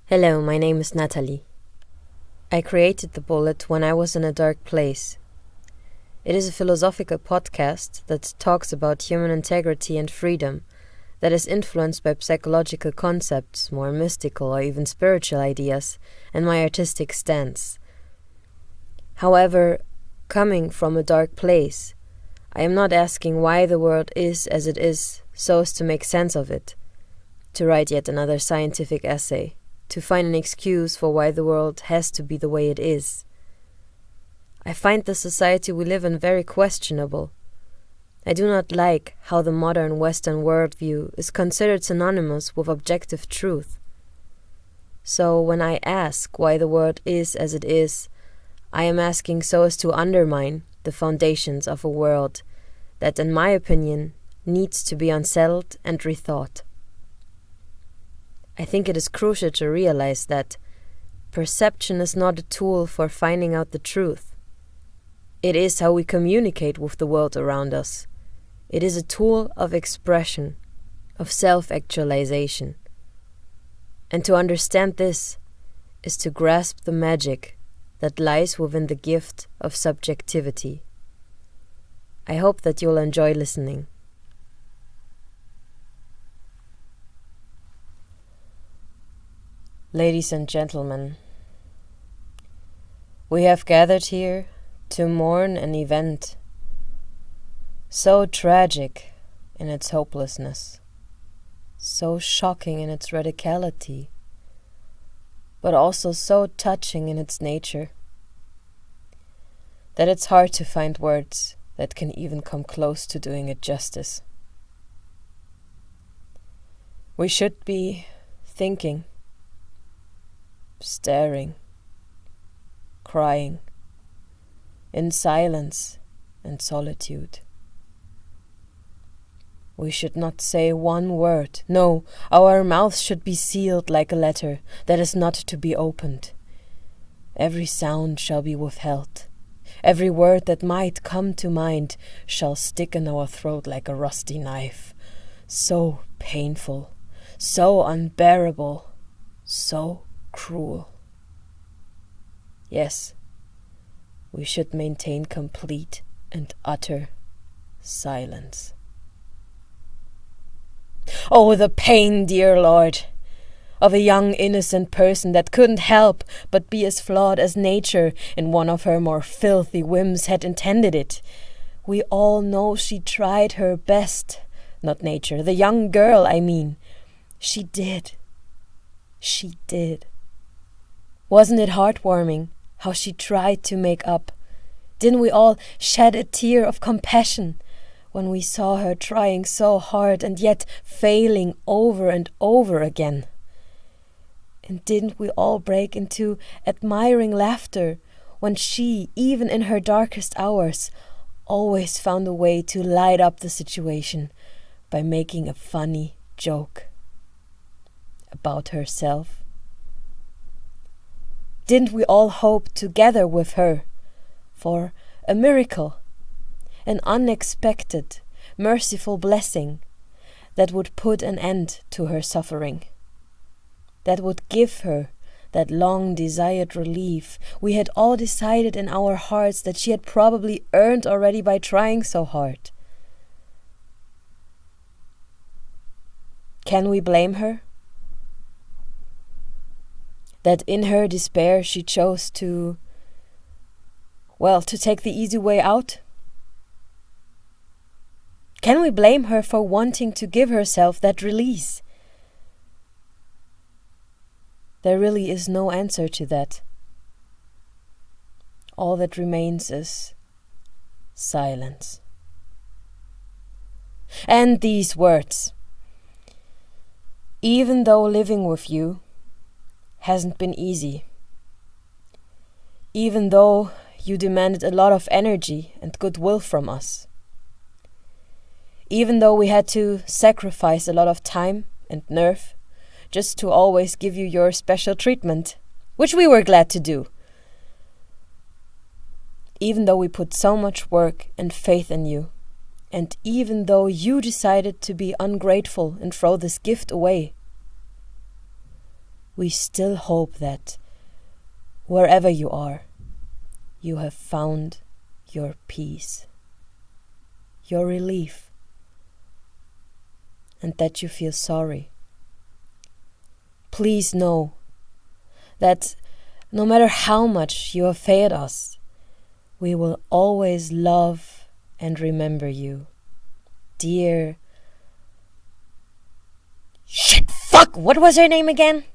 Hello, my name is Natalie. I created the bullet when I was in a dark place. It is a philosophical podcast that talks about human integrity and freedom, that is influenced by psychological concepts, more mystical or even spiritual ideas, and my artistic stance. However, coming from a dark place, I am not asking why the world is as it is so as to make sense of it, to write yet another scientific essay, to find an excuse for why the world has to be the way it is. I find the society we live in very questionable. I do not like how the modern Western worldview is considered synonymous with objective truth. So when I ask why the world is as it is, I am asking so as to undermine the foundations of a world that, in my opinion, needs to be unsettled and rethought. I think it is crucial to realize that perception is not a tool for finding out the truth. It is how we communicate with the world around us. It is a tool of expression, of self-actualization. And to understand this is to grasp the magic that lies within the gift of subjectivity. I hope that you'll enjoy listening. Ladies and gentlemen, we have gathered here to mourn an event so tragic in its hopelessness, so shocking in its radicality, but also so touching in its nature, that it's hard to find words that can even come close to doing it justice. We should be thinking, staring, crying, in silence and solitude. We should not say one word. No, our mouths should be sealed like a letter that is not to be opened. Every sound shall be withheld. Every word that might come to mind shall stick in our throat like a rusty knife. So painful, so unbearable, so cruel. Yes, we should maintain complete and utter silence. Oh, the pain, dear Lord, of a young innocent person that couldn't help but be as flawed as nature in one of her more filthy whims had intended it. We all know she tried her best. Not nature, the young girl, I mean. She did. She did. Wasn't it heartwarming how she tried to make up? Didn't we all shed a tear of compassion when we saw her trying so hard and yet failing over and over again? And didn't we all break into admiring laughter when she, even in her darkest hours, always found a way to light up the situation by making a funny joke about herself? Didn't we all hope together with her for a miracle, an unexpected, merciful blessing that would put an end to her suffering, that would give her that long-desired relief we had all decided in our hearts that she had probably earned already by trying so hard? Can we blame her? That in her despair she chose to take the easy way out? Can we blame her for wanting to give herself that release? There really is no answer to that. All that remains is silence. And these words: even though living with you hasn't been easy, even though you demanded a lot of energy and goodwill from us, even though we had to sacrifice a lot of time and nerve just to always give you your special treatment, which we were glad to do, even though we put so much work and faith in you, and even though you decided to be ungrateful and throw this gift away, we still hope that wherever you are, you have found your peace, your relief, and that you feel sorry. Please know that no matter how much you have failed us, we will always love and remember you. Dear... Shit, fuck! What was her name again?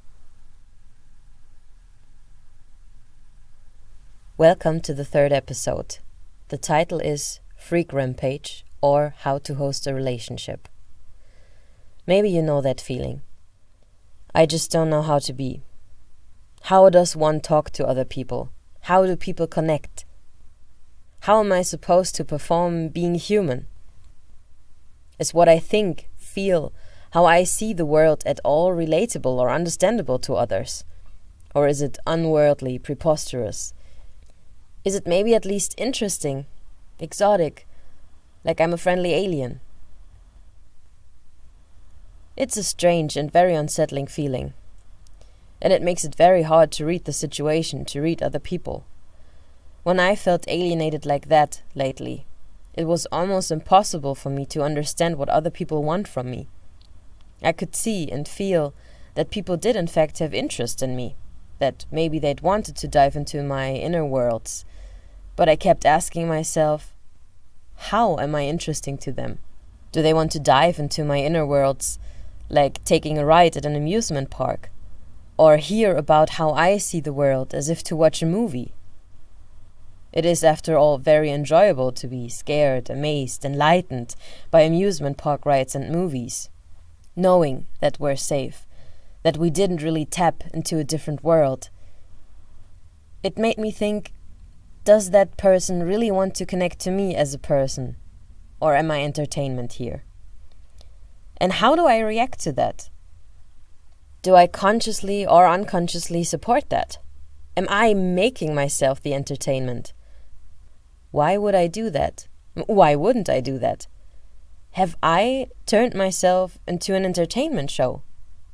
Welcome to the 3rd episode. The title is Freak Rampage, or How to Host a Relationship. Maybe you know that feeling. I just don't know how to be. How does one talk to other people? How do people connect? How am I supposed to perform being human? Is what I think, feel, how I see the world at all relatable or understandable to others? Or is it unworldly, preposterous? Is it maybe at least interesting, exotic, like I'm a friendly alien? It's a strange and very unsettling feeling. And it makes it very hard to read the situation, to read other people. When I felt alienated like that lately, it was almost impossible for me to understand what other people want from me. I could see and feel that people did in fact have interest in me, that maybe they'd wanted to dive into my inner worlds. But I kept asking myself, how am I interesting to them? Do they want to dive into my inner worlds, like taking a ride at an amusement park? Or hear about how I see the world as if to watch a movie? It is, after all, very enjoyable to be scared, amazed, enlightened by amusement park rides and movies, knowing that we're safe, that we didn't really tap into a different world. It made me think, does that person really want to connect to me as a person? Or am I entertainment here? And how do I react to that? Do I consciously or unconsciously support that? Am I making myself the entertainment? Why would I do that? Why wouldn't I do that? Have I turned myself into an entertainment show?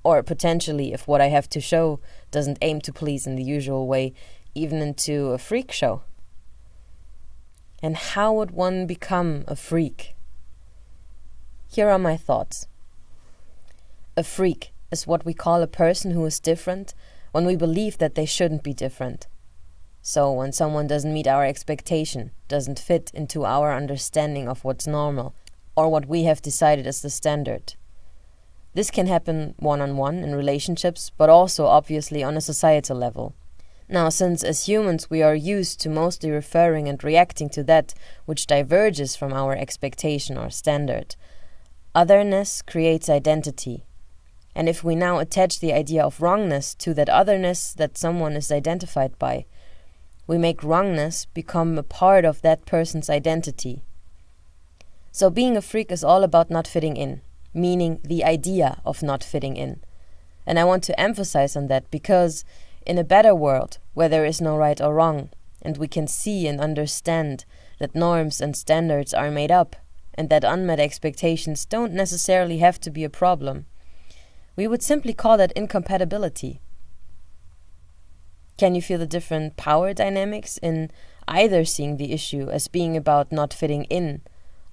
Or potentially, if what I have to show doesn't aim to please in the usual way, even into a freak show? And how would one become a freak? Here are my thoughts. A freak is what we call a person who is different when we believe that they shouldn't be different. So when someone doesn't meet our expectation, doesn't fit into our understanding of what's normal, or what we have decided as the standard. This can happen one-on-one in relationships, but also obviously on a societal level. Now, since as humans we are used to mostly referring and reacting to that which diverges from our expectation or standard, otherness creates identity. And if we now attach the idea of wrongness to that otherness that someone is identified by, we make wrongness become a part of that person's identity. So being a freak is all about not fitting in, meaning the idea of not fitting in. And I want to emphasize on that because in a better world, where there is no right or wrong, and we can see and understand that norms and standards are made up, and that unmet expectations don't necessarily have to be a problem, we would simply call that incompatibility. Can you feel the different power dynamics in either seeing the issue as being about not fitting in,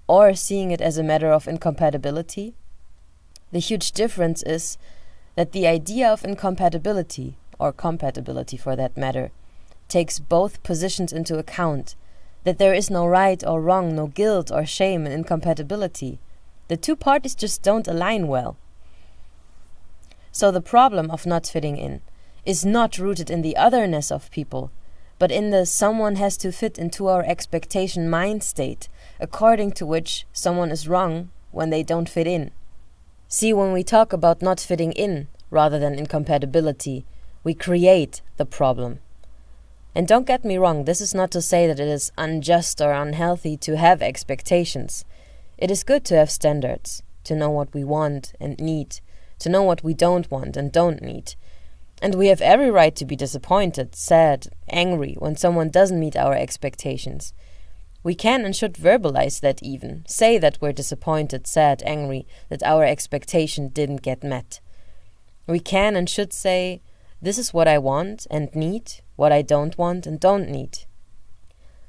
or seeing it as a matter of incompatibility? The huge difference is that the idea of incompatibility, or compatibility for that matter, takes both positions into account, that there is no right or wrong, no guilt or shame in incompatibility. The two parties just don't align well. So the problem of not fitting in is not rooted in the otherness of people, but in the someone has to fit into our expectation mind state, according to which someone is wrong when they don't fit in. See, when we talk about not fitting in rather than incompatibility, we create the problem. And don't get me wrong, this is not to say that it is unjust or unhealthy to have expectations. It is good to have standards, to know what we want and need, to know what we don't want and don't need. And we have every right to be disappointed, sad, angry when someone doesn't meet our expectations. We can and should verbalize that even, say that we're disappointed, sad, angry, that our expectation didn't get met. We can and should say This is what I want and need, what I don't want and don't need.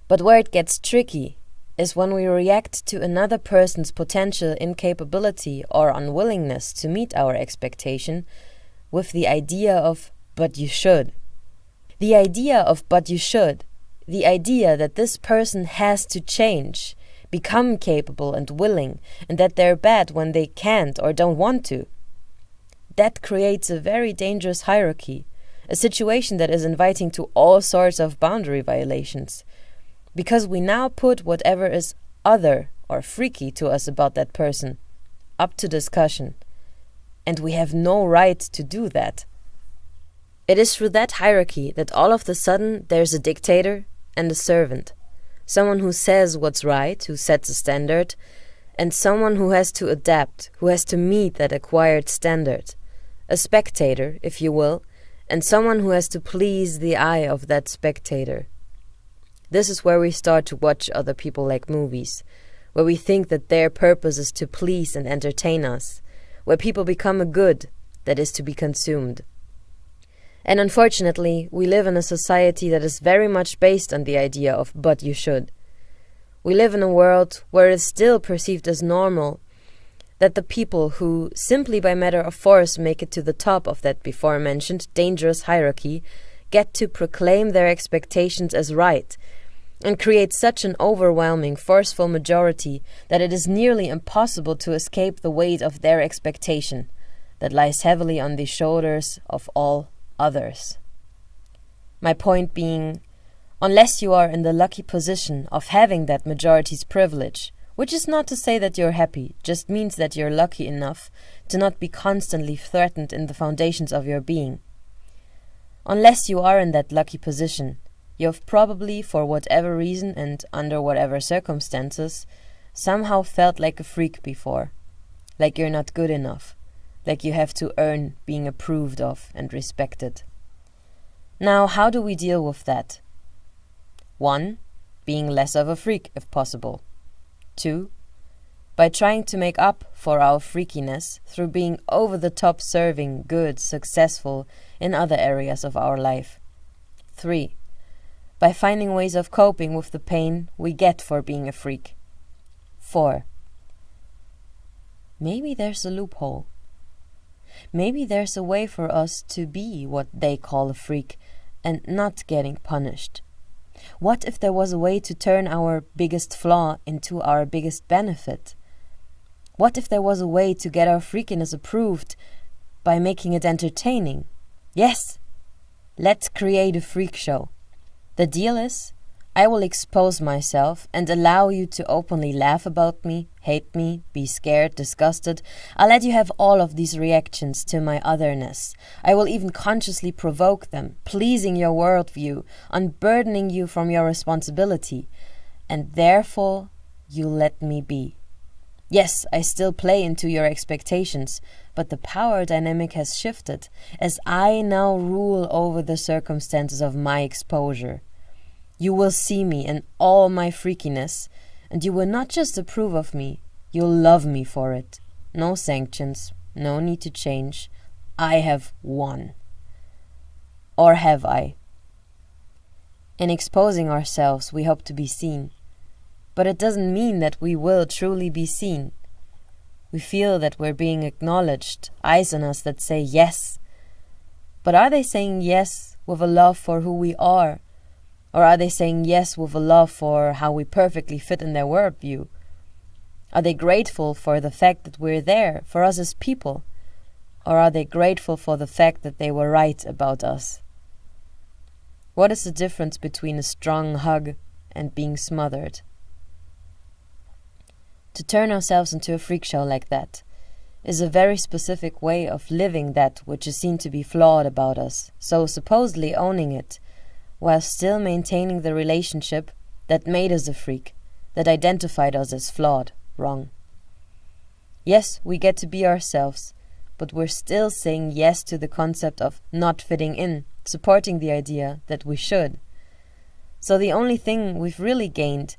But where it gets tricky is when we react to another person's potential incapability or unwillingness to meet our expectation with the idea of, but you should. The idea of, but you should. The idea that this person has to change, become capable and willing, and that they're bad when they can't or don't want to. That creates a very dangerous hierarchy, a situation that is inviting to all sorts of boundary violations. Because we now put whatever is other or freaky to us about that person up to discussion, and we have no right to do that. It is through that hierarchy that all of a sudden there's a dictator and a servant, someone who says what's right, who sets a standard, and someone who has to adapt, who has to meet that acquired standard, a spectator, if you will, and someone who has to please the eye of that spectator. This is where we start to watch other people like movies, where we think that their purpose is to please and entertain us, where people become a good that is to be consumed. And unfortunately, we live in a society that is very much based on the idea of but you should. We live in a world where it is still perceived as normal that the people who, simply by matter of force, make it to the top of that before-mentioned dangerous hierarchy get to proclaim their expectations as right and create such an overwhelming, forceful majority that it is nearly impossible to escape the weight of their expectation that lies heavily on the shoulders of all others. My point being, unless you are in the lucky position of having that majority's privilege, which is not to say that you're happy, just means that you're lucky enough to not be constantly threatened in the foundations of your being. Unless you are in that lucky position, you have probably, for whatever reason and under whatever circumstances, somehow felt like a freak before, like you're not good enough, like you have to earn being approved of and respected. Now, how do we deal with that? 1. Being less of a freak, if possible. 2. By trying to make up for our freakiness through being over-the-top serving, good, successful in other areas of our life. 3. By finding ways of coping with the pain we get for being a freak. 4. Maybe there's a loophole. Maybe there's a way for us to be what they call a freak and not getting punished. What if there was a way to turn our biggest flaw into our biggest benefit? What if there was a way to get our freakiness approved by making it entertaining? Yes! Let's create a freak show. The deal is, I will expose myself and allow you to openly laugh about me, hate me, be scared, disgusted. I'll let you have all of these reactions to my otherness. I will even consciously provoke them, pleasing your worldview, unburdening you from your responsibility. And therefore, you let me be. Yes, I still play into your expectations, but the power dynamic has shifted, as I now rule over the circumstances of my exposure. You will see me in all my freakiness, and you will not just approve of me, you'll love me for it. No sanctions, no need to change. I have won. Or have I? In exposing ourselves, we hope to be seen. But it doesn't mean that we will truly be seen. We feel that we're being acknowledged, eyes on us that say yes. But are they saying yes with a love for who we are? Or are they saying yes with a love for how we perfectly fit in their worldview? Are they grateful for the fact that we're there, for us as people? Or are they grateful for the fact that they were right about us? What is the difference between a strong hug and being smothered? To turn ourselves into a freak show like that is a very specific way of living that which is seen to be flawed about us, so supposedly owning it, while still maintaining the relationship that made us a freak, that identified us as flawed, wrong. Yes, we get to be ourselves, but we're still saying yes to the concept of not fitting in, supporting the idea that we should. So the only thing we've really gained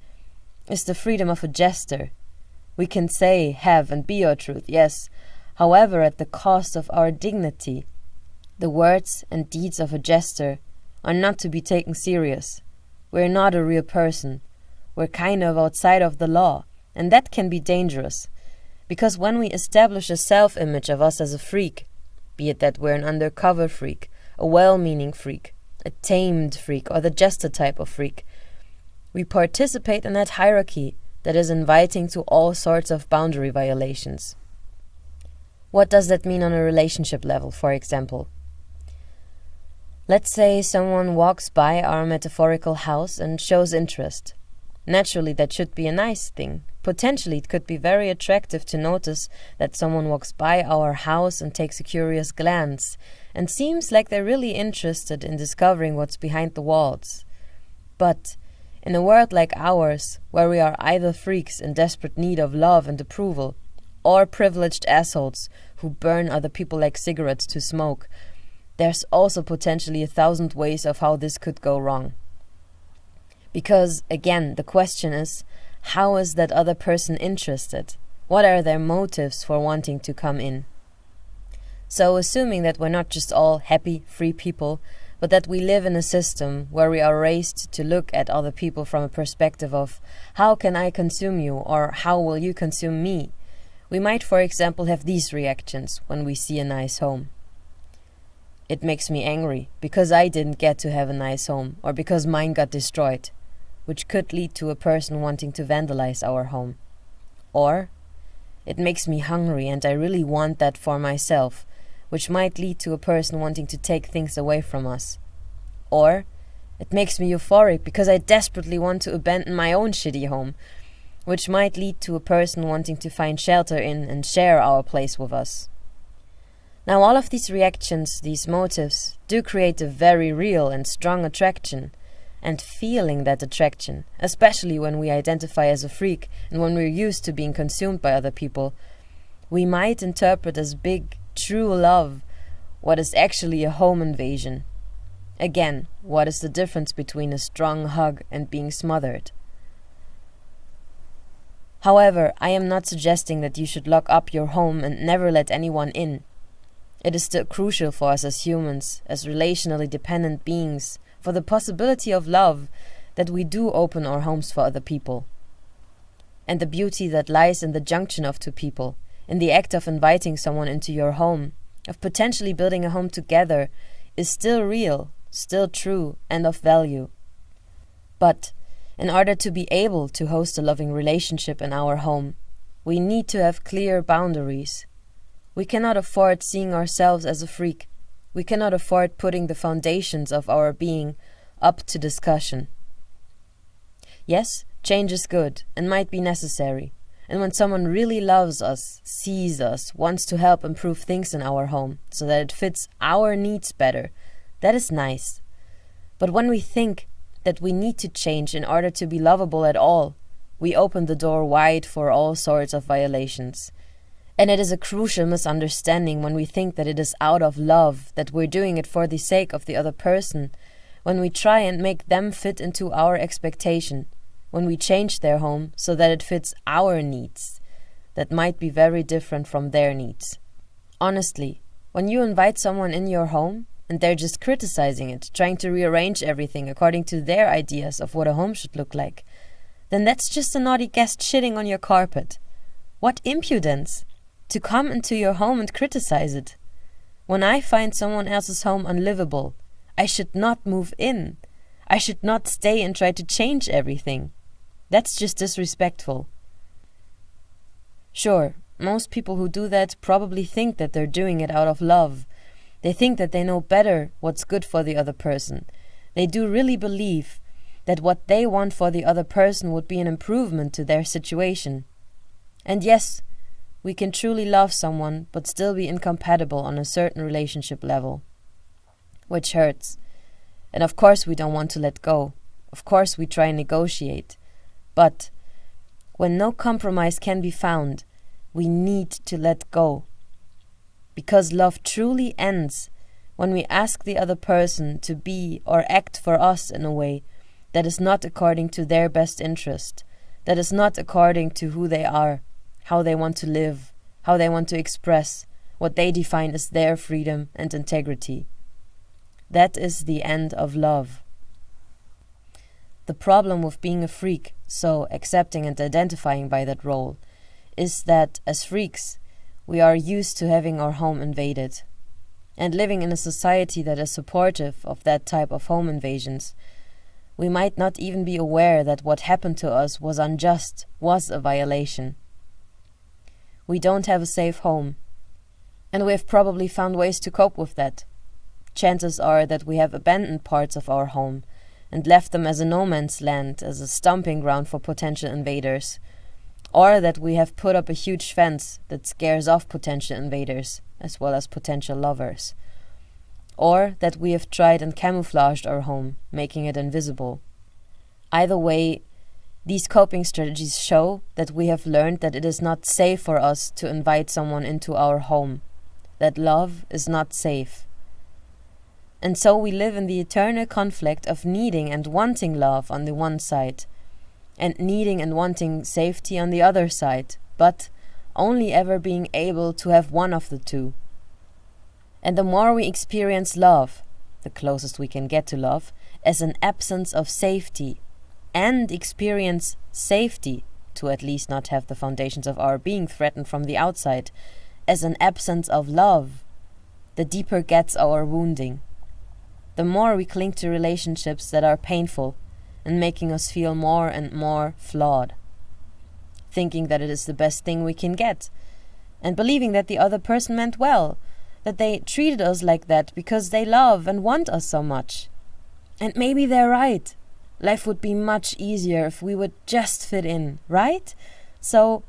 is the freedom of a jester. We can say, have, and be our truth, yes, however, at the cost of our dignity. The words and deeds of a jester are not to be taken serious. We're not a real person. We're kind of outside of the law, and that can be dangerous. Because when we establish a self-image of us as a freak, be it that we're an undercover freak, a well-meaning freak, a tamed freak, or the jester type of freak, we participate in that hierarchy that is inviting to all sorts of boundary violations. What does that mean on a relationship level, for example? Let's say someone walks by our metaphorical house and shows interest. Naturally, that should be a nice thing. Potentially, it could be very attractive to notice that someone walks by our house and takes a curious glance, and seems like they're really interested in discovering what's behind the walls. But in a world like ours, where we are either freaks in desperate need of love and approval, or privileged assholes who burn other people like cigarettes to smoke, there's also potentially 1,000 ways of how this could go wrong. Because, again, the question is, how is that other person interested? What are their motives for wanting to come in? So, assuming that we're not just all happy, free people, but that we live in a system where we are raised to look at other people from a perspective of, how can I consume you, or how will you consume me? We might, for example, have these reactions when we see a nice home. It makes me angry, because I didn't get to have a nice home, or because mine got destroyed, which could lead to a person wanting to vandalize our home. Or, it makes me hungry and I really want that for myself, which might lead to a person wanting to take things away from us. Or, it makes me euphoric because I desperately want to abandon my own shitty home, which might lead to a person wanting to find shelter in and share our place with us. Now, all of these reactions, these motives, do create a very real and strong attraction, and feeling that attraction, especially when we identify as a freak and when we're used to being consumed by other people, we might interpret as big, true love what is actually a home invasion. Again, what is the difference between a strong hug and being smothered? However, I am not suggesting that you should lock up your home and never let anyone in. It is still crucial for us as humans, as relationally dependent beings, for the possibility of love, that we do open our homes for other people. And the beauty that lies in the junction of two people, in the act of inviting someone into your home, of potentially building a home together, is still real, still true, and of value. But in order to be able to host a loving relationship in our home, we need to have clear boundaries. We cannot afford seeing ourselves as a freak. We cannot afford putting the foundations of our being up to discussion. Yes, change is good and might be necessary. And when someone really loves us, sees us, wants to help improve things in our home so that it fits our needs better, that is nice. But when we think that we need to change in order to be lovable at all, we open the door wide for all sorts of violations. And it is a crucial misunderstanding when we think that it is out of love, that we're doing it for the sake of the other person, when we try and make them fit into our expectation, when we change their home so that it fits our needs, that might be very different from their needs. Honestly, when you invite someone in your home and they're just criticizing it, trying to rearrange everything according to their ideas of what a home should look like, then that's just a naughty guest shitting on your carpet. What impudence! To come into your home and criticize it. When I find someone else's home unlivable, I should not move in. I should not stay and try to change everything. That's just disrespectful. Sure, most people who do that probably think that they're doing it out of love. They think that they know better what's good for the other person. They do really believe that what they want for the other person would be an improvement to their situation. And yes, we can truly love someone but still be incompatible on a certain relationship level, which hurts. And of course we don't want to let go. Of course we try and negotiate. But when no compromise can be found, we need to let go. Because love truly ends when we ask the other person to be or act for us in a way that is not according to their best interest, that is not according to who they are, how they want to live, how they want to express, what they define as their freedom and integrity. That is the end of love. The problem with being a freak, so accepting and identifying by that role, is that as freaks, we are used to having our home invaded. And living in a society that is supportive of that type of home invasions, we might not even be aware that what happened to us was unjust, was a violation. We don't have a safe home, and we have probably found ways to cope with that. Chances are that we have abandoned parts of our home and left them as a no man's land, as a stomping ground for potential invaders, or that we have put up a huge fence that scares off potential invaders as well as potential lovers, or that we have tried and camouflaged our home, making it invisible. Either way, these coping strategies show that we have learned that it is not safe for us to invite someone into our home, that love is not safe. And so we live in the eternal conflict of needing and wanting love on the one side, and needing and wanting safety on the other side, but only ever being able to have one of the two. And the more we experience love, the closest we can get to love, as an absence of safety, and experience safety, to at least not have the foundations of our being threatened from the outside, as an absence of love, the deeper gets our wounding. The more we cling to relationships that are painful and making us feel more and more flawed, thinking that it is the best thing we can get, and believing that the other person meant well, that they treated us like that because they love and want us so much. And maybe they're right. Life would be much easier if we would just fit in, right? So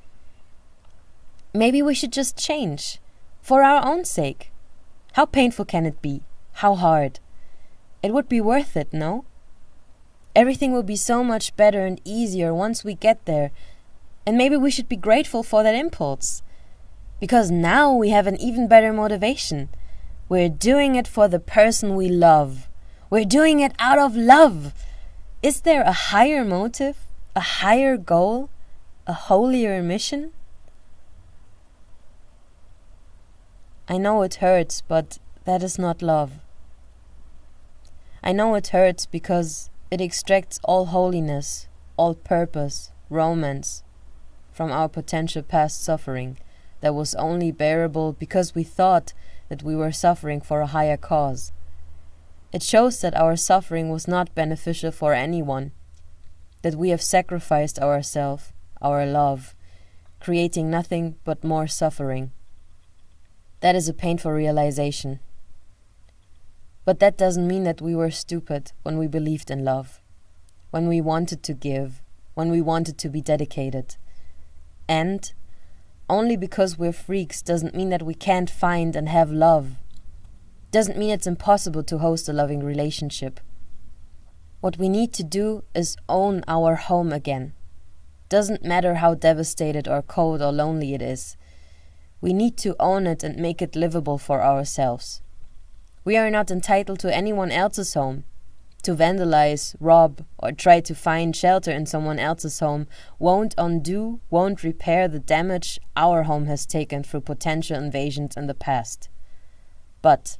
maybe we should just change, for our own sake. How painful can it be? How hard? It would be worth it, no? Everything will be so much better and easier once we get there, and maybe we should be grateful for that impulse. Because now we have an even better motivation. We're doing it for the person we love. We're doing it out of love. Is there a higher motive, a higher goal, a holier mission? I know it hurts, but that is not love. I know it hurts because it extracts all holiness, all purpose, romance from our potential past suffering that was only bearable because we thought that we were suffering for a higher cause. It shows that our suffering was not beneficial for anyone, that we have sacrificed ourselves, our love, creating nothing but more suffering. That is a painful realization. But that doesn't mean that we were stupid when we believed in love, when we wanted to give, when we wanted to be dedicated. And only because we're freaks doesn't mean that we can't find and have love. Doesn't mean it's impossible to host a loving relationship. What we need to do is own our home again. Doesn't matter how devastated or cold or lonely it is. We need to own it and make it livable for ourselves. We are not entitled to anyone else's home. To vandalize, rob, or try to find shelter in someone else's home won't undo, won't repair the damage our home has taken through potential invasions in the past. But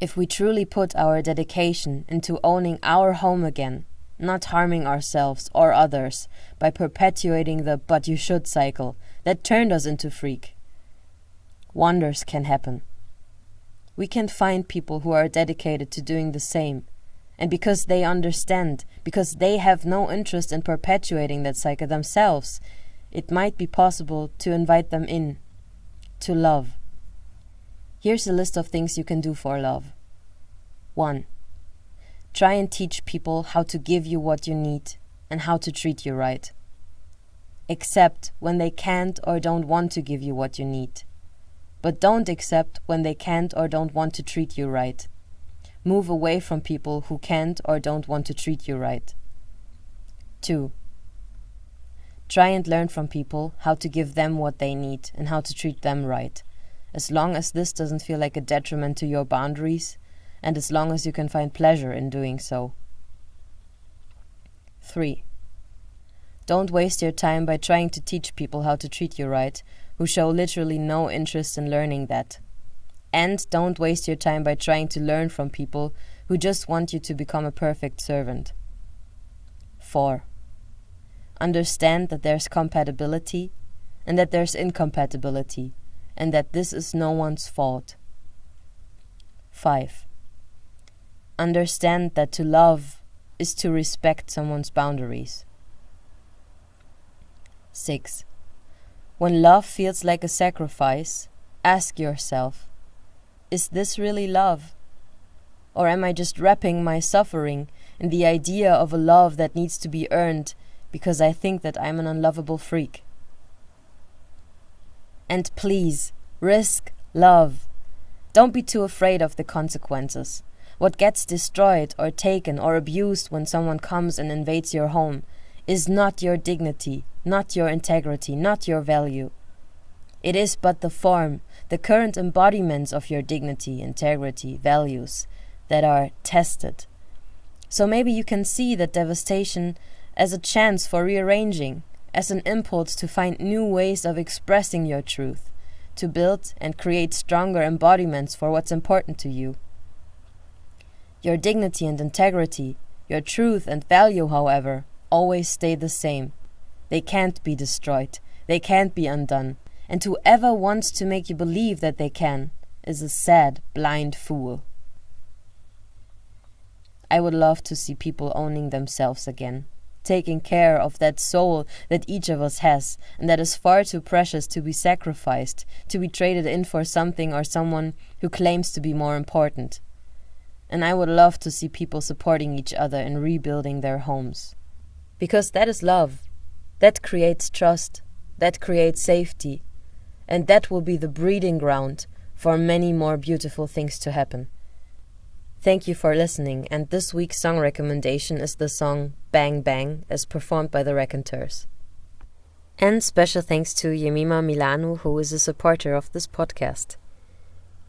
if we truly put our dedication into owning our home again, not harming ourselves or others by perpetuating the "but you should" cycle that turned us into freak, wonders can happen. We can find people who are dedicated to doing the same, and because they understand, because they have no interest in perpetuating that cycle themselves, it might be possible to invite them in, to love. Here's a list of things you can do for love. 1. Try and teach people how to give you what you need and how to treat you right. Accept when they can't or don't want to give you what you need. But don't accept when they can't or don't want to treat you right. Move away from people who can't or don't want to treat you right. 2. Try and learn from people how to give them what they need and how to treat them right, as long as this doesn't feel like a detriment to your boundaries, and as long as you can find pleasure in doing so. 3. Don't waste your time by trying to teach people how to treat you right, who show literally no interest in learning that. And don't waste your time by trying to learn from people who just want you to become a perfect servant. 4. Understand that there's compatibility and that there's incompatibility, and that this is no one's fault. 5. Understand that to love is to respect someone's boundaries. 6. When love feels like a sacrifice, ask yourself, is this really love? Or am I just wrapping my suffering in the idea of a love that needs to be earned because I think that I'm an unlovable freak? And please, risk love. Don't be too afraid of the consequences. What gets destroyed or taken or abused when someone comes and invades your home is not your dignity, not your integrity, not your value. It is but the form, the current embodiments of your dignity, integrity, values that are tested. So maybe you can see that devastation as a chance for rearranging, as an impulse to find new ways of expressing your truth, to build and create stronger embodiments for what's important to you. Your dignity and integrity, your truth and value, however, always stay the same. They can't be destroyed. They can't be undone. And whoever wants to make you believe that they can is a sad, blind fool. I would love to see people owning themselves again, taking care of that soul that each of us has, and that is far too precious to be sacrificed, to be traded in for something or someone who claims to be more important. And I would love to see people supporting each other in rebuilding their homes. Because that is love. That creates trust. That creates safety. And that will be the breeding ground for many more beautiful things to happen. Thank you for listening, and this week's song recommendation is the song Bang Bang, as performed by the Raconteurs. And special thanks to Yemima Milano, who is a supporter of this podcast.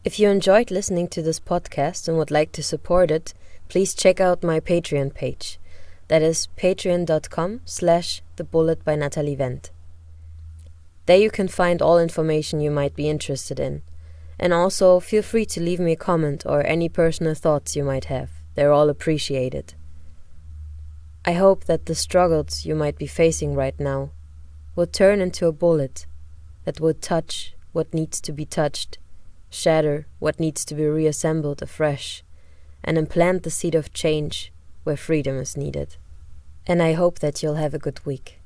If you enjoyed listening to this podcast and would like to support it, please check out my Patreon page. That is patreon.com/thebullet by Natalie Wendt. There you can find all information you might be interested in. And also, feel free to leave me a comment or any personal thoughts you might have. They're all appreciated. I hope that the struggles you might be facing right now will turn into a bullet that will touch what needs to be touched, shatter what needs to be reassembled afresh, and implant the seed of change where freedom is needed. And I hope that you'll have a good week.